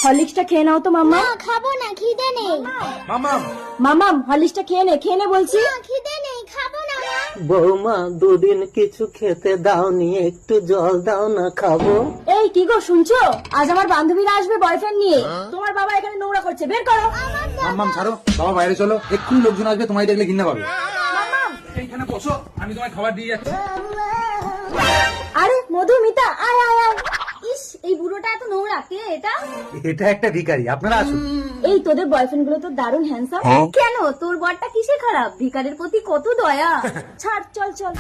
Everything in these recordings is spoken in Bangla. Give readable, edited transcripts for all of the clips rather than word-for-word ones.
হরলিক্সটা খেয়ে নাও তো মাম্মা। না খাবো না, খিদে নেই। মামাম হরলিক্সটা খেয়ে নে বলছি। না খিদে নেই, খাবো না মা। বৌমা, দুদিন কিছু খেতে দাওনি, একটু জল দাও না, খাবো। এই কি গো শুনছো, আজ আমার বান্ধবীরা আসবে বয়ফ্রেন্ড নিয়ে। তোমার বাবা এখানে নোংরা করছে, বের করো। মাম্মাম ছাড়ো, বাবা বাইরে চলো, এক্ষুনি লোকজন আসবে, তোমায় দেখলে ঘৃণা পাবে। এইখানে বসো, আমি তোমায় খাবার দিয়ে যাচ্ছি। আরে মধুমিতা, আয় আয় আয়। ইস, এই বুড়োটা এত নোংরা, কে এটা? এটা একটা ভিখারি, আপনারা আসুন। এই তোদের বয়ফ্রেন্ড গুলো তো দারুণ হ্যান্ডসাম। কেন, তোর বরটা কিসে খারাপ? ভিখারির প্রতি কত দয়া। ছাড়, চল চল।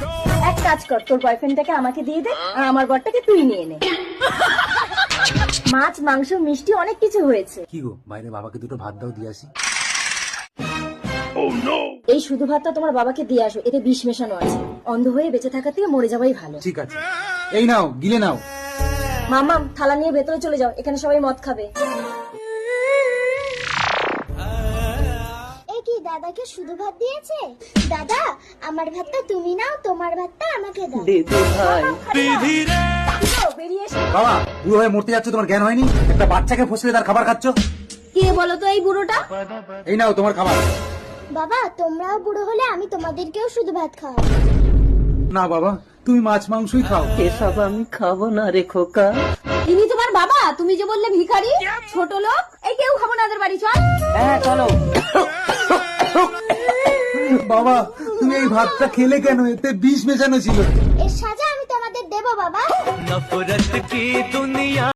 এক কাজ কর, তোর বয়ফ্রেন্ডটাকে আমাকে দিয়ে দে, আর আমার বরটাকে তুই নিয়ে নে। মাছ, মাংস, মিষ্টি অনেক কিছু হয়েছে। কি গো, বাইরে বাবাকে দুটো ভাত দাও, দিয়ে আসি। এই শুধু ভাতটা তোমার বাবাকে দিয়ে আসো, এতে বিষ মেশানো আছে। অন্ধ হয়ে বেঁচে থাকার থেকে মরে যাওয়াই ভালো। ঠিক আছে, এই নাও, গিলে নাও। মামাম, থালা নিয়ে ভেতরে চলে যাও, এখানে সবাই মদ খাবে। এ কি, দাদাকে শুধু ভাত দিয়েছে? দাদা, আমার ভাতটা তুমি নাও, তোমার ভাতটা আমাকে দাও। দিদি ভাই, বেরিয়ে এসো। বাবা, বুড়ো হয়ে মরতে যাচ্ছ, তোমার জ্ঞান হয়নি? একটা বাচ্চাকে ফসলে তার খাবার খাচ্ছ। কে বলো তো এই বুড়োটা? এই নাও তোমার খাবার। বাবা, তোমরাও বুড়ো হলে আমি তোমাদেরকেও শুধু ভাত খাওয়াবো। না বাবা, তুমি মাছ মাংসই খাও। এসব আমি খাবো না রে খোকা। ইনি তোমার বাবা? তুমি যে বললে ভিখারি, ছোট লোক। এই কেউ খাবো না, ওদের বাড়ি চল। হ্যাঁ চলো। বাবা, তুমি এই ভাতটা খেলে কেন? এতে বিষ মেশানো ছিল। এর সাজা আমি তোমাদের দেবো বাবা। নফরত কি দুনিয়া